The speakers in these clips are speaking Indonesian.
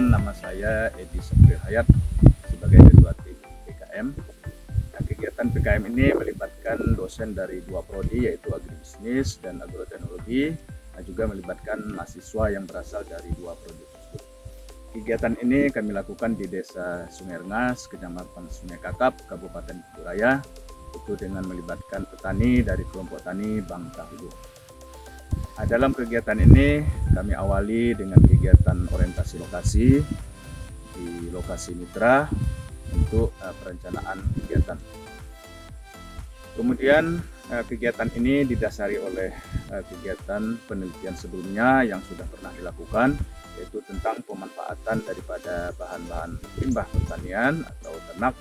Perkenalkan, nama saya Edi Sabri Hayat sebagai Ketua Tim PKM. Nah, kegiatan PKM ini melibatkan dosen dari dua prodi, yaitu agribisnis dan agroteknologi, dan juga melibatkan mahasiswa yang berasal dari dua prodi tersebut. Kegiatan ini kami lakukan di Desa Sungai Rengas, Kecamatan Sungai Kakap, Kabupaten Kuburaya, itu dengan melibatkan petani dari kelompok tani Bangka Hidup. Dalam kegiatan ini kami awali dengan kegiatan orientasi lokasi di lokasi mitra untuk perencanaan kegiatan. Kemudian kegiatan ini didasari oleh kegiatan penelitian sebelumnya yang sudah pernah dilakukan, yaitu tentang pemanfaatan daripada bahan-bahan limbah pertanian atau ternak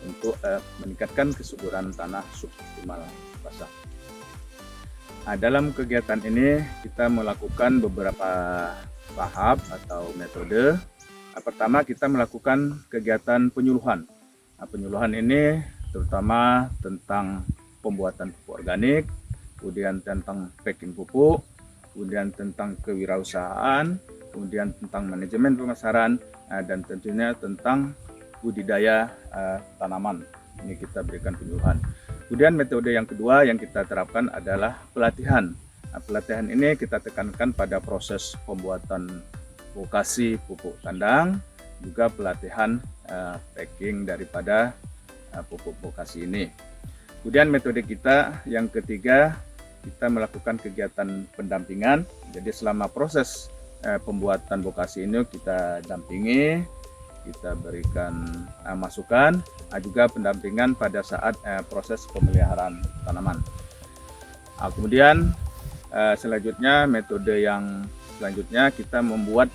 untuk meningkatkan kesuburan tanah suboptimal basah. Dalam kegiatan ini kita melakukan beberapa tahap atau metode. Pertama, kita melakukan kegiatan penyuluhan. Penyuluhan ini terutama tentang pembuatan pupuk organik, kemudian tentang packing pupuk, kemudian tentang kewirausahaan, kemudian tentang manajemen pemasaran, dan tentunya tentang budidaya tanaman. Ini kita berikan penyuluhan. Kemudian metode yang kedua yang kita terapkan adalah pelatihan. Pelatihan ini kita tekankan pada proses pembuatan vokasi pupuk kandang, juga pelatihan packing daripada pupuk vokasi ini. Kemudian metode kita yang ketiga, kita melakukan kegiatan pendampingan. Jadi selama proses pembuatan vokasi ini kita dampingi, kita berikan masukan, juga pendampingan pada saat proses pemeliharaan tanaman. Kemudian selanjutnya metode yang selanjutnya kita membuat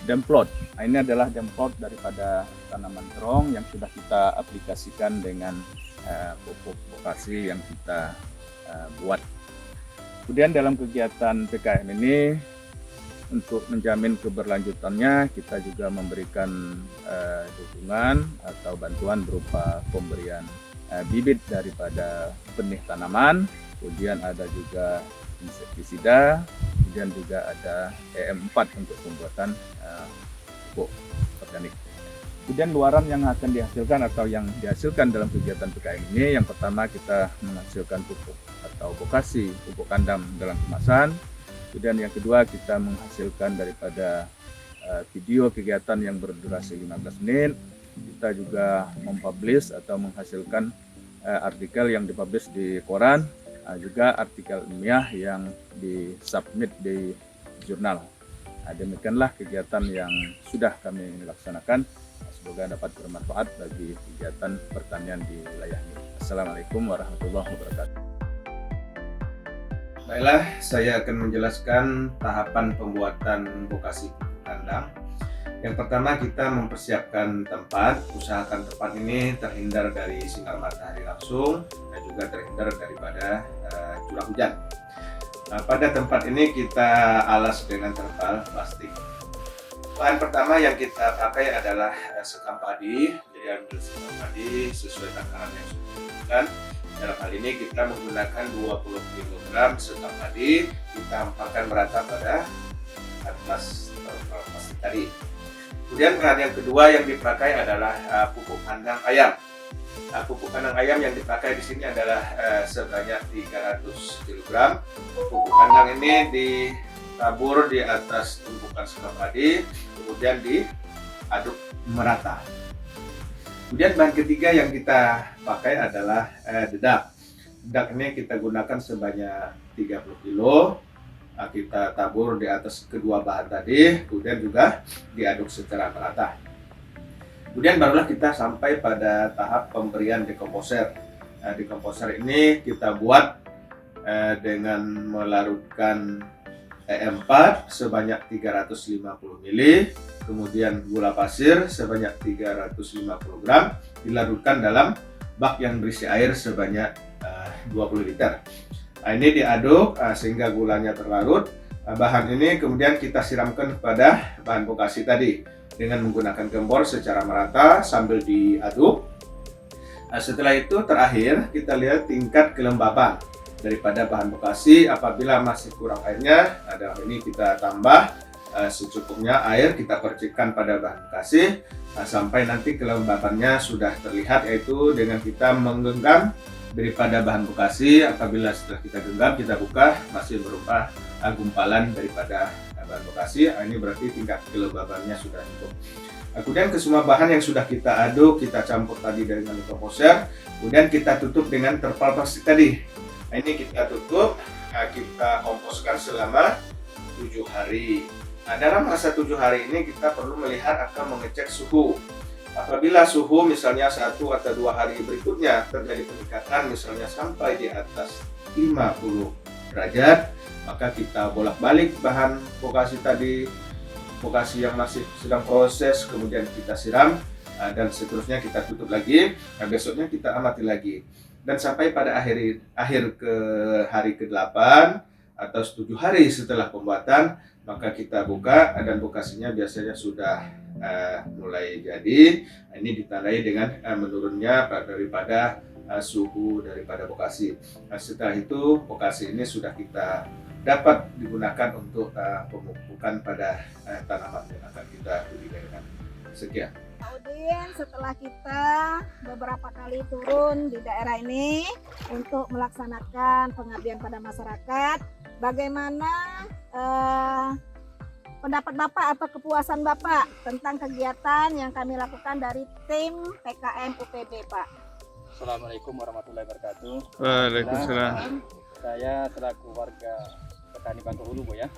demplot. Ini adalah demplot daripada tanaman terong yang sudah kita aplikasikan dengan pupuk vokasi yang kita buat. Kemudian dalam kegiatan PKM ini, untuk menjamin keberlanjutannya, kita juga memberikan dukungan atau bantuan berupa pemberian bibit daripada benih tanaman, kemudian ada juga insektisida, kemudian juga ada EM4 untuk pembuatan pupuk organik. Kemudian luaran yang akan dihasilkan atau yang dihasilkan dalam kegiatan PKM ini, yang pertama kita menghasilkan pupuk atau vokasi, pupuk kandang dalam kemasan. Kemudian yang kedua kita menghasilkan daripada video kegiatan yang berdurasi 15 menit. Kita juga mempublish atau menghasilkan artikel yang dipublish di koran, juga artikel ilmiah yang disubmit di jurnal. Demikianlah kegiatan yang sudah kami laksanakan. Semoga dapat bermanfaat bagi kegiatan pertanian di wilayah ini. Assalamualaikum warahmatullahi wabarakatuh. Baiklah, saya akan menjelaskan tahapan pembuatan vokasi pupuk kandang. Yang pertama, kita mempersiapkan tempat. Usahakan tempat ini terhindar dari sinar matahari langsung dan juga terhindar daripada curah hujan. Pada tempat ini kita alas dengan terpal plastik. Bahan pertama yang kita pakai adalah sekam padi. Jadi ambil sekam padi sesuai takaran yang sudah ditentukan. Dalam hal ini kita menggunakan 20 kg sekam padi, kita hampirkan merata pada atas plastik tadi. Kemudian bahan yang kedua yang dipakai adalah pupuk kandang ayam. Pupuk kandang ayam yang dipakai di sini adalah sebanyak 300 kg. Pupuk kandang ini ditabur di atas tumpukan sekam padi, kemudian diaduk merata. Kemudian bahan ketiga yang kita pakai adalah dedak. Dedak ini kita gunakan sebanyak 30 kg. Kita tabur di atas kedua bahan tadi, kemudian juga diaduk secara merata. Kemudian barulah kita sampai pada tahap pemberian dekomposer. Dekomposer ini kita buat dengan melarutkan EM4 sebanyak 350 ml, kemudian gula pasir sebanyak 350 gram, dilarutkan dalam bak yang berisi air sebanyak 20 liter. Ini diaduk sehingga gulanya terlarut. Bahan ini kemudian kita siramkan kepada bahan vokasi tadi dengan menggunakan gembor secara merata sambil diaduk. Setelah itu terakhir kita lihat tingkat kelembaban daripada bahan vokasi. Apabila masih kurang airnya, dalam ini kita tambah secukupnya air kita percikkan pada bahan bekasi sampai nanti kelembabannya sudah terlihat, yaitu dengan kita menggenggam daripada bahan bekasi. Apabila setelah kita genggam, kita buka, masih berupa gumpalan daripada bahan bekasi, ini berarti tingkat kelembabannya sudah cukup. Kemudian ke semua bahan yang sudah kita aduk, kita campur tadi dengan komposer, kemudian kita tutup dengan terpal plastik tadi. Nah, ini kita tutup, kita komposkan selama 7 hari. Nah, dalam masa 7 hari ini kita perlu melihat akan mengecek suhu. Apabila suhu misalnya 1 atau 2 hari berikutnya terjadi peningkatan misalnya sampai di atas 50 derajat, maka kita bolak-balik bahan pokasi tadi, pokasi yang masih sedang proses, kemudian kita siram, dan seterusnya kita tutup lagi. Nah, besoknya kita amati lagi, dan sampai pada akhir ke hari ke-8 atau 7 hari setelah pembuatan, maka kita buka dan pokasinya biasanya sudah mulai jadi. Ini ditandai dengan menurunnya daripada suhu daripada pokasi. Setelah itu pokasi ini sudah kita dapat digunakan untuk pemupukan pada tanaman yang akan kita budidayakan. Sekian. Pak Udin, setelah kita beberapa kali turun di daerah ini untuk melaksanakan pengabdian pada masyarakat, bagaimana pendapat Bapak atau kepuasan Bapak tentang kegiatan yang kami lakukan dari tim PKM UPB, Pak? Assalamualaikum warahmatullahi wabarakatuh. Waalaikumsalam. Saya selaku warga petani Bangka Hulu, Bu, ya,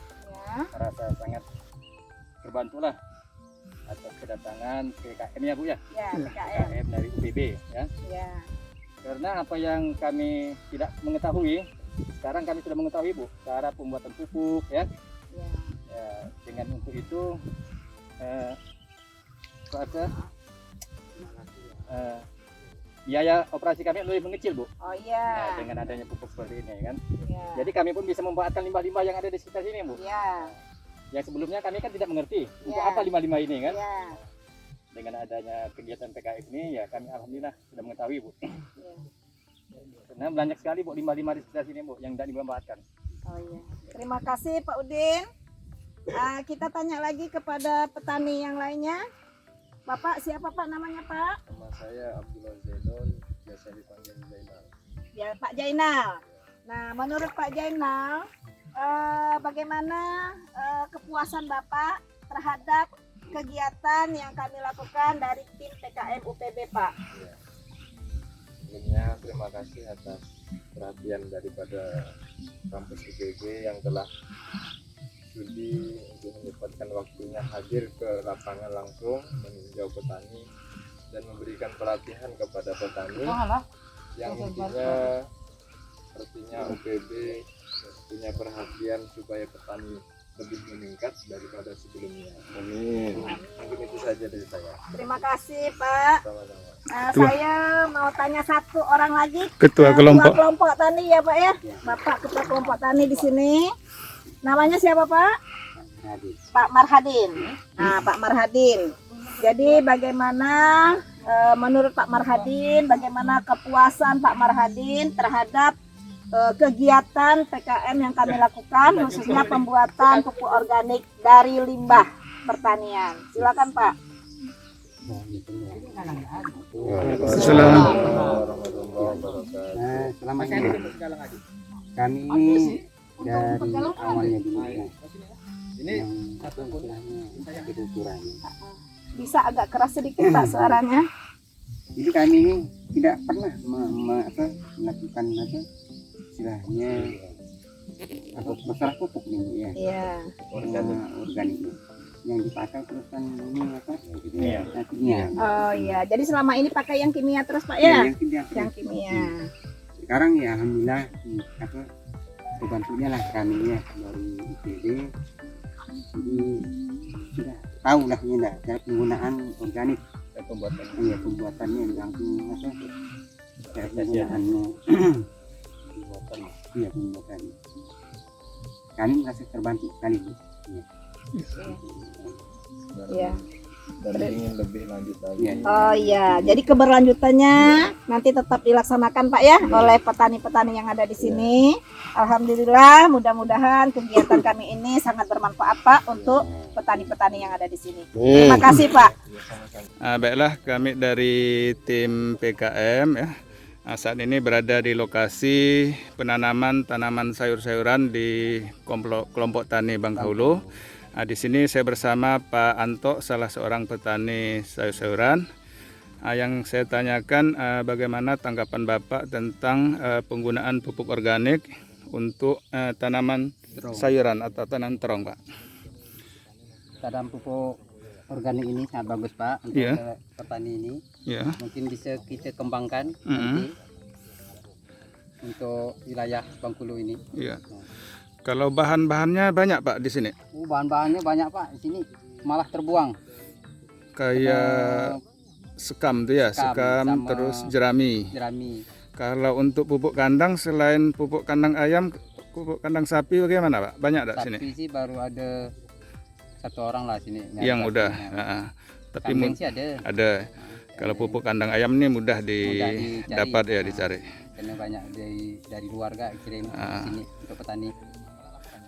merasa sangat terbantulah atas kedatangan PKM ya, Bu, ya. Ya, PKM dari UPB, ya. Ya. Karena apa yang kami tidak mengetahui, sekarang kami sudah mengetahui, Bu, cara pembuatan pupuk, ya. Ya. Ya, dengan untuk itu biaya operasi kami lebih mengecil, Bu. Oh iya. Nah, dengan adanya pupuk seperti ini, kan. Ya. Jadi kami pun bisa memanfaatkan limbah-limbah yang ada di sekitar sini, Bu. Ya. Yang sebelumnya kami kan tidak mengerti untuk Ya. apa limbah-limbah ini, kan. Ya. Dengan adanya kegiatan PKM ini, ya kami alhamdulillah sudah mengetahui, Bu. Ya. Karena banyak sekali, Bu, limbah-limbah di sekitar sini, Bu, yang tidak dimanfaatkan. Oh iya. Terima kasih Pak Udin. Kita tanya lagi kepada petani yang lainnya. Bapak siapa Pak namanya, Pak? Nama saya Abdullah Zainal, biasa dipanggil Zainal. Ya, Pak Jainal. Nah, menurut Pak Jainal, bagaimana kepuasan Bapak terhadap kegiatan yang kami lakukan dari tim PKM UPB, Pak? Ya. Sebelumnya terima kasih atas perhatian daripada kampus UPB yang telah sudi untuk menyempatkan waktunya hadir ke lapangan langsung meninjau petani dan memberikan pelatihan kepada petani yang intinya artinya UPB punya perhatian supaya petani lebih meningkat daripada sebelumnya. Amin. Mungkin itu saja dari saya. Terima kasih Pak. Sama-sama. Saya mau tanya satu orang lagi. Ketua kelompok tani ya Pak ya. Bapak ketua kelompok tani di sini. Namanya siapa Pak? Pak Marhadin. Nah, Pak Marhadin. Jadi bagaimana menurut Pak Marhadin, bagaimana kepuasan Pak Marhadin terhadap kegiatan PKM yang kami lakukan, khususnya pembuatan pupuk organik dari limbah pertanian. Silakan Pak. Assalamualaikum. Selamat siang. Kami dari awalnya dulu yang kebutuhan. Bisa agak keras sedikit Pak suaranya. Jadi kami ini tidak pernah melakukan istilahnya masalah pupuk ini ya. Iya. Organik yang dipakai terus kan ini kimia. Oh iya, jadi selama ini pakai yang kimia terus Pak ya? Yang kimia. Sekarang ya alhamdulillah terbantunya lah kami ya dari IPB, jadi sudah tahu lah ini cara penggunaan organik, pembuatannya langsung cara penggunaannya, pembuatan. Kami merasa terbantu sekali Bu. Iya. Dan ingin lebih lanjut lagi. Oh iya, jadi keberlanjutannya nanti tetap dilaksanakan Pak ya oleh petani-petani yang ada di sini. Alhamdulillah, mudah-mudahan kegiatan kami ini sangat bermanfaat Pak untuk petani-petani yang ada di sini. Terima kasih Pak. Baiklah, kami dari tim PKM ya, saat ini berada di lokasi penanaman tanaman sayur-sayuran di kelompok tani Bangkahulu. Di sini saya bersama Pak Anto, salah seorang petani sayur-sayuran. Yang saya tanyakan bagaimana tanggapan Bapak tentang penggunaan pupuk organik untuk tanaman sayuran atau tanaman terong, Pak. Tanam pupuk organik ini sangat bagus Pak untuk petani ini. Mungkin bisa kita kembangkan nanti untuk wilayah Bengkulu ini. Kalau bahan-bahannya banyak Pak di sini? Bahan-bahannya banyak Pak di sini, malah terbuang. Kayak sekam tuh ya, sekam terus jerami. Kalau untuk pupuk kandang, selain pupuk kandang ayam, pupuk kandang sapi bagaimana Pak? Banyak tak sini? Sapi sih baru ada 1 orang lah sini. Yang udah. Tapi kambing sih ada. Ada. Kalau pupuk kandang ayam ini mudah didapat ya, dicari. Karena banyak dari luar kirim ke sini untuk petani.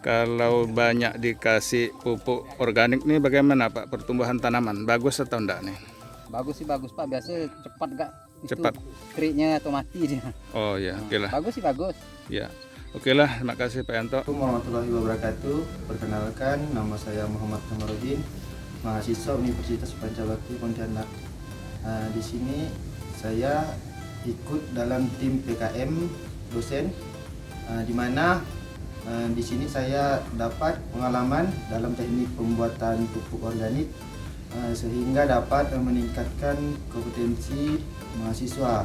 Kalau banyak dikasih pupuk organik nih bagaimana Pak pertumbuhan tanaman? Bagus atau enggak nih? Bagus sih bagus Pak, biasa cepat gak? Cepat. Keriknya atau mati dia. Oh ya, oke lah. Bagus sih bagus. Ya. Oke lah, terima kasih Pak Yanto. Assalamualaikum warahmatullahi wabarakatuh. Perkenalkan, nama saya Muhammad Kamarudin, mahasiswa Universitas Pancabakti Pontianak. Di sini saya ikut dalam tim PKM dosen, di mana di sini saya dapat pengalaman dalam teknik pembuatan pupuk organik, sehingga dapat meningkatkan kompetensi mahasiswa,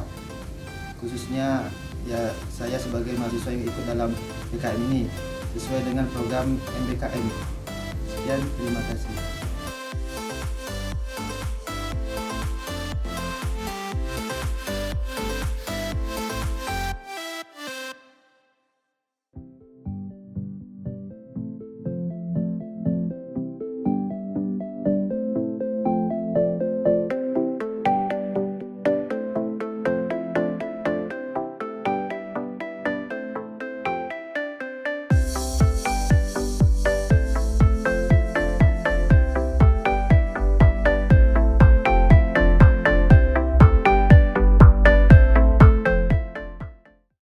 khususnya ya saya sebagai mahasiswa yang ikut dalam PKM ini sesuai dengan program MBKM. Sekian, terima kasih.